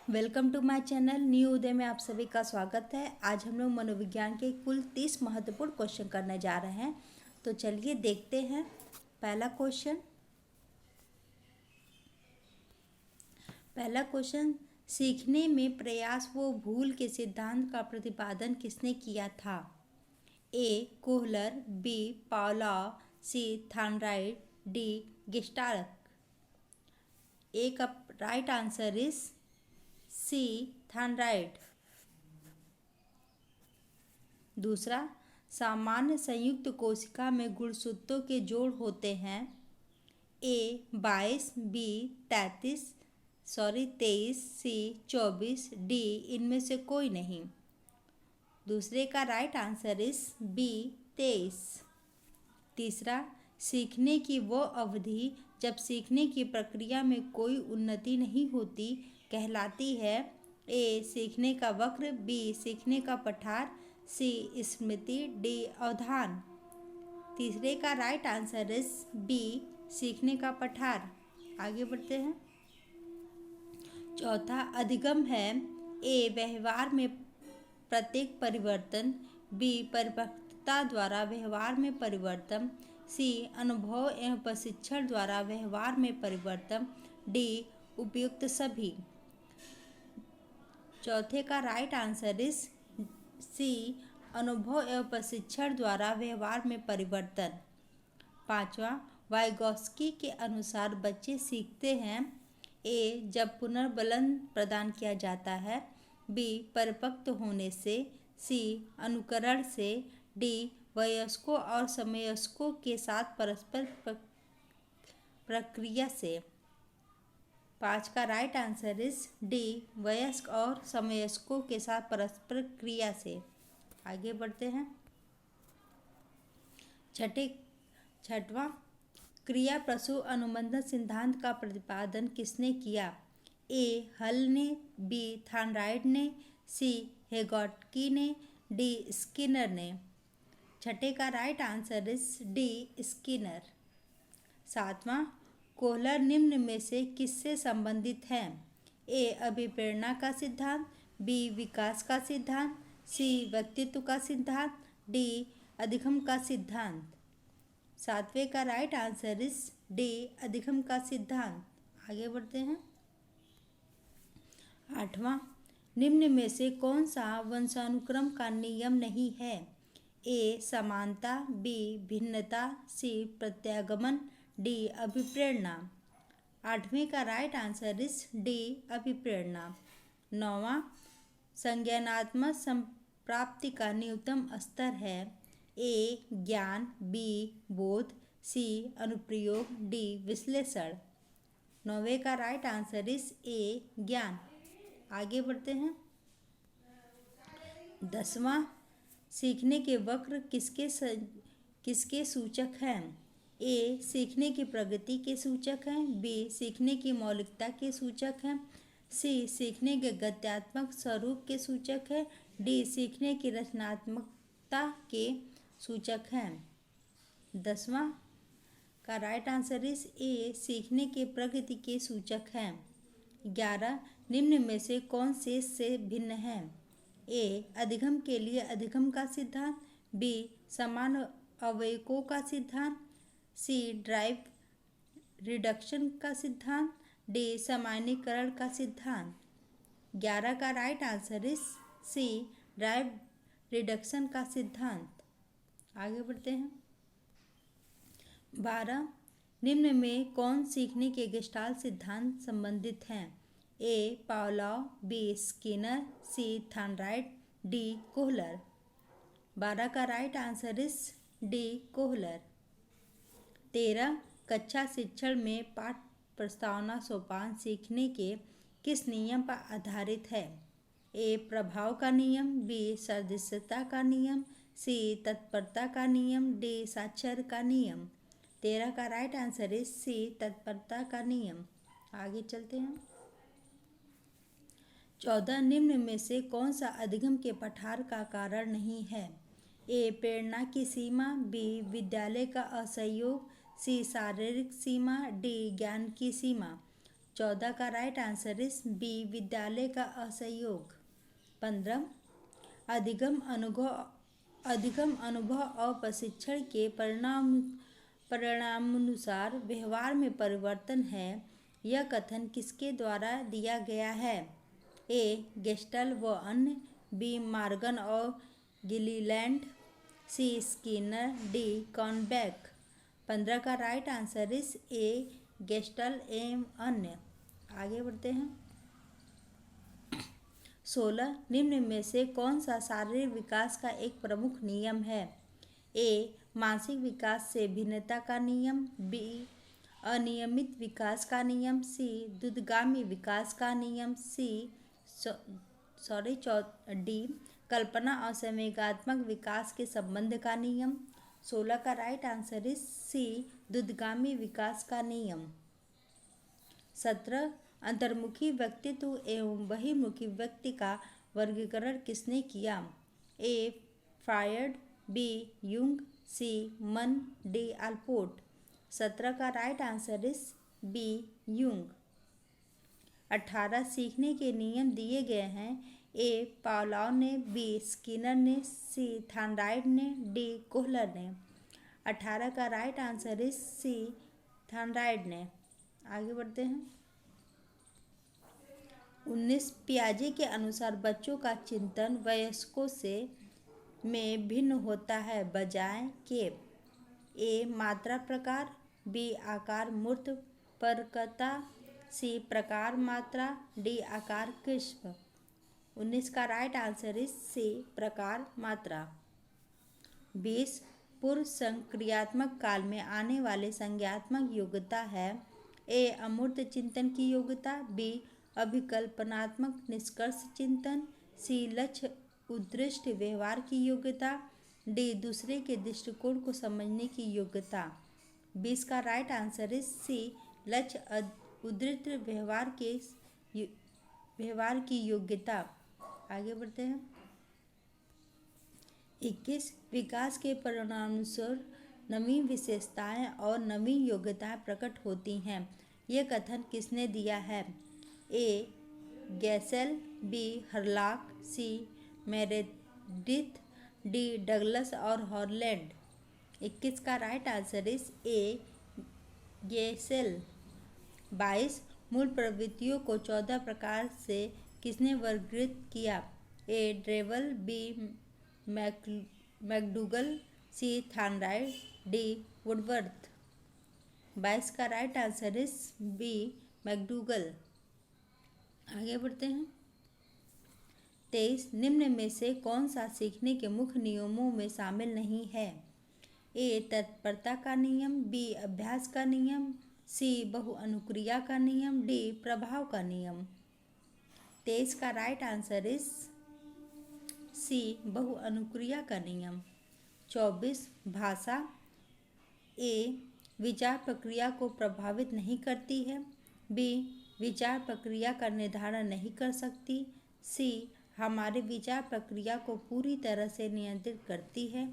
Welcome to my channel new Uday में आप सभी का स्वागत है। आज हम लोग मनोविज्ञान के कुल 30 महत्वपूर्ण क्वेश्चन करने जा रहे हैं। तो चलिए देखते हैं। पहला क्वेश्चन, सीखने में प्रयास व भूल के सिद्धांत का प्रतिपादन किसने किया था? A Kohler, B Pavlov, C Thorndike, D Gestalt. A का right answer is C Thorndike. दूसरा, सामान्य संयुक्त कोशिका में गुणसूत्रों के जोड़ होते हैं। ए 22, बी 23, सी 24, डी इनमें से कोई नहीं। दूसरे का राइट आंसर इज बी 23। तीसरा, सीखने की वो अवधि जब सीखने की प्रक्रिया में कोई उन्नति नहीं होती कहलाती है। ए सीखने का वक्र, बी सीखने का पठार, सी स्मृति, डी अवधान। तीसरे का राइट आंसर इज बी सीखने का पठार। आगे बढ़ते हैं। चौथा, अधिगम है। ए व्यवहार में प्रत्येक परिवर्तन, बी परिपक्वता द्वारा व्यवहार में परिवर्तन, सी अनुभव एवं प्रशिक्षण द्वारा व्यवहार में परिवर्तन, डी उपयुक्त सभी। चौथे का राइट आंसर इज सी अनुभव एवं प्रशिक्षण द्वारा व्यवहार में परिवर्तन। पांचवा, वाइगॉस्की के अनुसार बच्चे सीखते हैं। ए जब पुनर्बलन प्रदान किया जाता है, बी परिपक्व होने से, सी अनुकरण से, डी वयस्कों और समवयस्कों के साथ परस्पर प्रक्रिया से। 5 का राइट आंसर इज डी वयस्क और समवयस्कों के साथ परस्पर क्रिया से। आगे बढ़ते हैं। छठवां, क्रिया प्रसूति अनुबंध सिद्धांत का प्रतिपादन किसने किया? ए हल ने, बी थॉर्नडाइक ने, सी हेगोटकी ने, डी स्किनर ने। छठे का right answer is D Skinner. सातवां, कोहलर निम्न में से किससे संबंधित है? ए अभिप्रेरणा का सिद्धांत, बी विकास का सिद्धांत, सी व्यक्तित्व का सिद्धांत, डी अधिगम का सिद्धांत। सातवें का राइट आंसर इज डी अधिगम का सिद्धांत। आगे बढ़ते हैं। आठवां, निम्न में से कौन सा वंशानुक्रम का नियम नहीं है? ए समानता, बी भिन्नता, सी प्रत्यागमन, डी अभिप्रेरणा। आठवें का राइट आंसर इज डी अभिप्रेरणा। नौवां, संज्ञानात्मक संप्राप्ति का न्यूनतम स्तर है। ए ज्ञान, बी बोध, सी अनुप्रयोग, डी विश्लेषण। नौवें का राइट आंसर इज ए ज्ञान। आगे बढ़ते हैं। 10वां, सीखने के वक्र किसके सूचक हैं? ए सीखने की प्रगति के सूचक हैं, बी सीखने की मौलिकता के सूचक हैं, सी सीखने के गत्यात्मक स्वरूप के सूचक है, डी सीखने की रचनात्मकता के सूचक हैं। 10वां का राइट आंसर इज ए सीखने के प्रगति के सूचक हैं। 11, निम्न में से कौन से भिन्न है? ए अधिगम के लिए अधिगम का सिद्धांत, बी समान अवयवों का सिद्धांत, सी ड्राइव रिडक्शन का सिद्धांत, डी सामान्यीकरण का सिद्धांत। 11 का right answer is C drive reduction का सिद्धांत। आगे बढ़ते हैं। 12, निम्न में कौन सीखने के गेस्टाल्ट सिद्धांत संबंधित हैं? A Pavlov, B Skinner, C Thorndike, D Kohler. 12 का right answer is D Kohler. 13, कक्षा शिक्षण में पाठ प्रस्तावना सोपान सीखने के किस नियम पर आधारित है? ए प्रभाव का नियम, बी सदृशता का नियम, सी तत्परता का नियम, डी साक्षर का नियम। 13 का राइट आंसर इज सी तत्परता का नियम। आगे चलते हैं। 14, निम्न में से कौन सा अधिगम के पठार का कारण नहीं है? ए प्रेरणा की सीमा, बी विद्यालय का असहयोग, सी शारीरिक सीमा, डी ज्ञान की सीमा। 14 का राइट आंसर इज बी, विद्यालय का असहयोग। 15, अधिगम अनुभव और प्रशिक्षण के परिणामानुसार व्यवहार में परिवर्तन है। यह कथन किसके द्वारा दिया गया है? ए, गेस्टल व अन्य, बी, मॉर्गन और गिलीलैंड, सी, स्किनर, डी, कॉर्नबैक। 15 का right answer is a, gestalt एवं अन्य। आगे बढ़ते हैं। 16, निम्न में से कौन सा शारीरिक विकास का एक प्रमुख नियम है? ए, मानसिक विकास से भिन्नता का नियम, बी, अनियमित विकास का नियम, सी, दूरगामी विकास का नियम, डी, कल्पना और संवेगात्मक विकास के संबंध का नियम। 16 का राइट आंसर इज सी, दूरगामी विकास का नियम। 17, अंतर्मुखी व्यक्तित्व एवं बहिर्मुखी व्यक्ति का वर्गीकरण किसने किया? A, Freud, B, Jung, C, Munn, D, Allport. 17 का right answer is B, Jung. 18, सीखने के नियम दिए गए हैं। ए, पावलोव ने, बी, स्किनर ने, सी, थॉर्नडाइक ने, डी, कोहलर ने। 18 का right answer is C, Thorndike ने। आगे बढ़ते हैं। 19, पियाजे के अनुसार बच्चों का चिंतन वयस्कों से में भिन्न होता है बजाय के? ए, मात्रा प्रकार, बी, आकार मूर्त परकता, सी, प्रकार मात्रा, डी, आकार किस्म। 19 का राइट आंसर इज सी, प्रकार मात्रा। 20, पूर्व संक्रियात्मक काल में आने वाले संज्ञात्मक योग्यता है। ए, अमूर्त चिंतन की योग्यता, बी, अभिकल्पनात्मक निष्कर्ष चिंतन, सी, लक्ष्य उद्दिष्ट व्यवहार की योग्यता, डी, दूसरे के दृष्टिकोण को समझने की योग्यता। 20 का राइट आंसर इज सी, लक्ष्य उद्दिष्ट व्यवहार की योग्यता। आगे बढ़ते हैं। 21, विकास के परिणामस्वरूप नवीन विशेषताएं और नवीन योग्यताएं प्रकट होती हैं। यह कथन किसने दिया है? ए, गैसेल, बी, हर्लॉक, सी, मेरेडिथ, डी, डगलस और हॉलैंड। 21 का राइट आंसर इज ए, गैसेल। 22, मूल प्रवृत्तियों को 14 प्रकार से किसने वर्गीकृत किया? A, Drever, B, McDougall, C, Thorndike, D, Woodworth. 22 का right answer is B, McDougall. आगे बढ़ते हैं। 23, निम्न में से कौन सा सीखने के मुख्य नियमों में शामिल नहीं है? ए, तत्परता का नियम, बी, अभ्यास का नियम, सी, बहुअनुक्रिया का नियम, डी, प्रभाव का नियम। 23 का राइट आंसर इज सी, बहुअनुक्रिया का नियम। 24, भाषा ए, विचार प्रक्रिया को प्रभावित नहीं करती है, बी, विचार प्रक्रिया का निर्धारण नहीं कर सकती, सी, हमारे विचार प्रक्रिया को पूरी तरह से नियंत्रित करती है,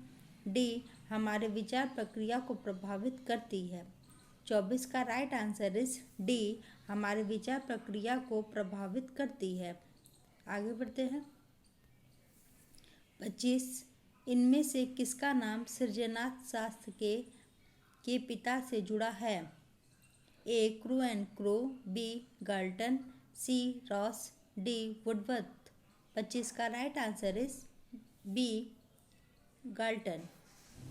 डी, हमारे विचार प्रक्रिया को प्रभावित करती है। 24 का राइट आंसर इज डी, हमारे विचार प्रक्रिया को प्रभावित करती है। आगे बढ़ते हैं। 25, इनमें से किसका नाम सृजनात्मक शास्त्र के पिता से जुड़ा है? A, Crow and Crow, B, Galton, C, Ross, D, Woodworth. 25 का right answer is B, Galton.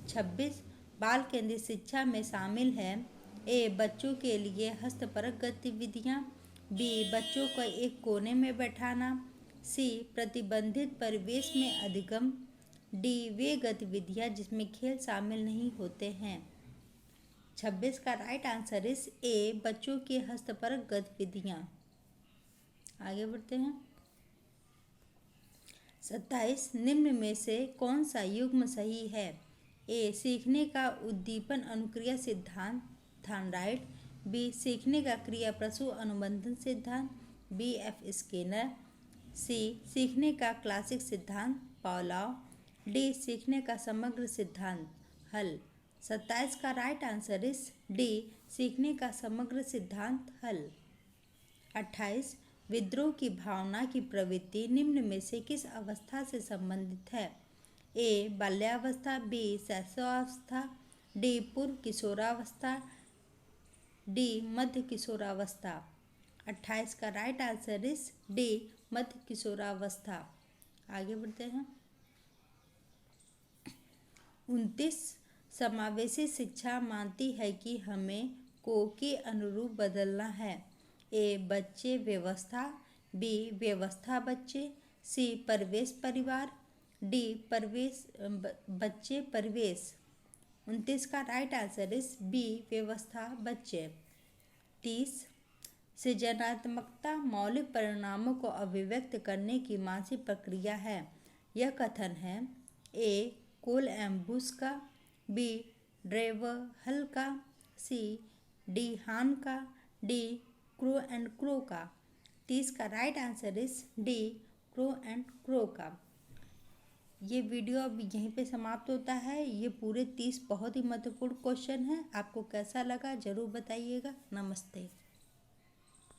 26, बाल केंद्रित शिक्षा में शामिल है। ए, बच्चों के लिए हस्तपरक गतिविधियाँ, बी, बच्चों को एक कोने में बैठाना, सी, प्रतिबंधित परिवेश में अधिगम, डी, वे गतिविधियाँ जिसमें खेल शामिल नहीं होते हैं। 26 का राइट आंसर इज ए, बच्चों की हस्तपरक गतिविधियाँ। आगे बढ़ते हैं। 27, निम्न में से कौन सा युग्म सही है? ए, सीखने का उद्दीपन अनुक्रिया सिद्धांत थॉर्नडाइक, बी, सीखने का क्रिया प्रसू अनुबंधन सिद्धांत, बी, एफ, स्किनर, सी, सीखने का क्लासिक सिद्धांत पावलोव, डी, सीखने का समग्र सिद्धांत हल। 27 का राइट आंसर इज डी, सीखने का समग्र सिद्धांत हल। 28 विद्रोह की भावना की प्रवृत्ति निम्न में से किस अवस्था से संबंधित है? ए बाल्यावस्था, बी शैशवावस्था, डी पूर्व किशोरावस्था, डी मध्य किशोरावस्था। 28 का राइट आंसर इज डी मध्य किशोरावस्था। आगे बढ़ते हैं। 29 समावेशी शिक्षा मानती है कि हमें को के अनुरूप बदलना है। ए बच्चे व्यवस्था, बी व्यवस्था बच्चे, सी परिवेश परिवार, डी परिवेश बच्चे परिवेश। 29 का राइट आंसर इज बी व्यवस्था बच्चे। 30 सृजनात्मकता मौलिक परिणामों को अभिव्यक्त करने की मानसिक प्रक्रिया है। यह कथन है ए कोल एम्बुस का, बी ड्रेवहल का, सी डी हान का, डी क्रो एंड क्रो का। 30 का right answer is D crow and crow का। ये वीडियो अब यहीं पे समाप्त होता है। ये पूरे 30 बहुत ही महत्वपूर्ण क्वेश्चन हैं। आपको कैसा लगा ज़रूर बताइएगा। नमस्ते।